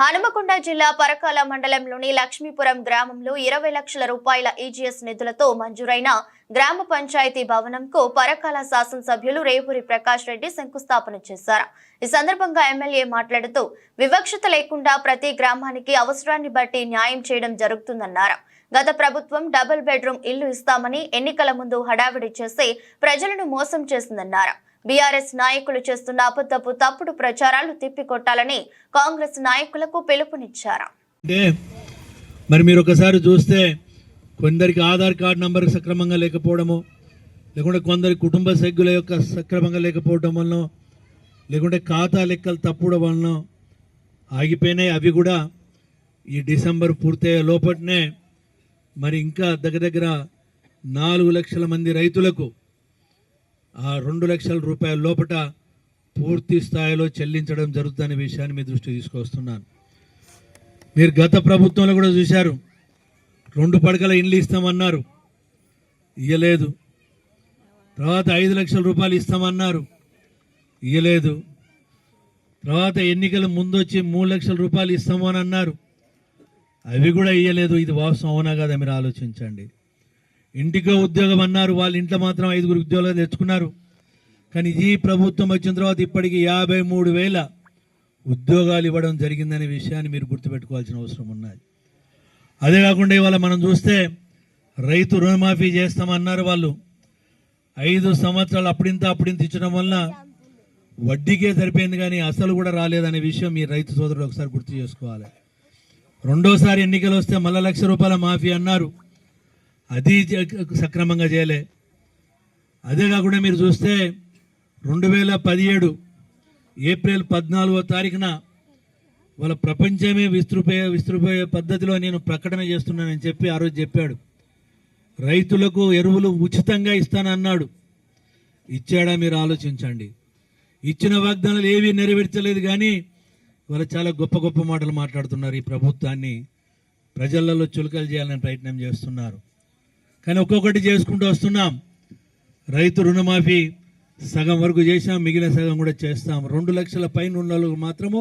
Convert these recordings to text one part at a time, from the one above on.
హనుమకొండ జిల్లా పరకాల మండలంలోని లక్ష్మీపురం గ్రామంలో 20 లక్షల రూపాయల ఈజీఎస్ నిధులతో మంజూరైన గ్రామ పంచాయతీ భవనంకు పరకాల శాసనసభ్యులు రేవూరి ప్రకాష్ రెడ్డి శంకుస్థాపన చేశారు. ఈ సందర్భంగా ఎమ్మెల్యే మాట్లాడుతూ వివక్షత లేకుండా ప్రతి గ్రామానికి అవసరాన్ని బట్టి న్యాయం చేయడం జరుగుతుందన్నారు. గత ప్రభుత్వం డబుల్ బెడ్రూమ్ ఇల్లు ఇస్తామని ఎన్నికల ముందు హడావిడి చేసి ప్రజలను మోసం చేసిందన్నారు. బీఆర్ఎస్ నాయకులు చేస్తున్న అబద్ధపు తప్పుడు ప్రచారాలు తిప్పికొట్టాలని కాంగ్రెస్ నాయకులకు పిలుపునిచ్చారు. మరి మీరు ఒకసారి చూస్తే కొందరికి ఆధార్ కార్డు నంబర్ సక్రమంగా లేకపోవడము, లేకుంటే కొందరి కుటుంబ సభ్యుల యొక్క సక్రమంగా లేకపోవడం వలన, లేకుంటే ఖాతా లెక్కలు తప్పుడు వలన ఆగిపోయినాయి. అవి కూడా ఈ డిసెంబర్ పూర్తయ్యే లోపలనే మరి ఇంకా దగ్గర 4 లక్షల మంది రైతులకు ఆ 2 లక్షల రూపాయల లోపట పూర్తి స్థాయిలో చెల్లించడం జరుగుతుందనే విషయాన్ని మీ దృష్టికి తీసుకొస్తున్నాను. మీరు గత ప్రభుత్వంలో కూడా చూశారు, 2 పడకల ఇండ్లు ఇస్తామన్నారు, ఇయ్యలేదు. తర్వాత 5 లక్షల రూపాయలు ఇస్తామన్నారు, ఇయ్యలేదు. తర్వాత ఎన్నికల ముందు వచ్చి 3 లక్షల రూపాయలు ఇస్తాము అని అన్నారు, అవి కూడా ఇయ్యలేదు. ఇది వాస్తవం అవునా కదా మీరు ఆలోచించండి. ఇంటికో ఉద్యోగం అన్నారు, వాళ్ళ ఇంట్లో మాత్రం 5 ఉద్యోగాలు తెచ్చుకున్నారు. కానీ ఈ ప్రభుత్వం వచ్చిన తర్వాత ఇప్పటికీ 53,000 ఉద్యోగాలు ఇవ్వడం జరిగిందనే విషయాన్ని మీరు గుర్తుపెట్టుకోవాల్సిన అవసరం ఉన్నది. అదే కాకుండా ఇవాళ మనం చూస్తే రైతు రుణమాఫీ చేస్తామన్నారు. వాళ్ళు 5 సంవత్సరాలు అప్పుడింత ఇచ్చడం వల్ల వడ్డీకే సరిపోయింది, కానీ అసలు కూడా రాలేదనే విషయం మీ రైతు సోదరులు ఒకసారి గుర్తు చేసుకోవాలి. రెండోసారి ఎన్నికలు వస్తే మళ్ళీ 1 లక్ష రూపాయల మాఫీ అన్నారు, అది సక్రమంగా చేయలే. అదే కాకుండా మీరు చూస్తే 2017 ఏప్రిల్ 14వ తారీఖున వాళ్ళ ప్రపంచమే విస్తృపోయే పద్ధతిలో నేను ప్రకటన చేస్తున్నానని చెప్పి ఆ రోజు చెప్పాడు. రైతులకు ఎరువులు ఉచితంగా ఇస్తానన్నాడు, ఇచ్చాడా మీరు ఆలోచించండి. ఇచ్చిన వాగ్దానాలు ఏవి నెరవేర్చలేదు, కానీ వాళ్ళు చాలా గొప్ప మాటలు మాట్లాడుతున్నారు. ఈ ప్రభుత్వాన్ని ప్రజలలో చులకలు చేయాలని ప్రయత్నం చేస్తున్నారు. కానీ ఒక్కొక్కటి చేసుకుంటూ వస్తున్నాం. రైతు రుణమాఫీ సగం వరకు చేసాం, మిగిలిన సగం కూడా చేస్తాం. 2 లక్షల పైన ఉన్న మాత్రము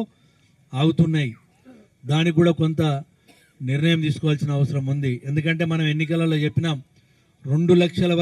ఆగుతున్నాయి. దానికి కూడా కొంత నిర్ణయం తీసుకోవాల్సిన అవసరం ఉంది. ఎందుకంటే మనం ఎన్నికలలో చెప్పినాం 2 లక్షల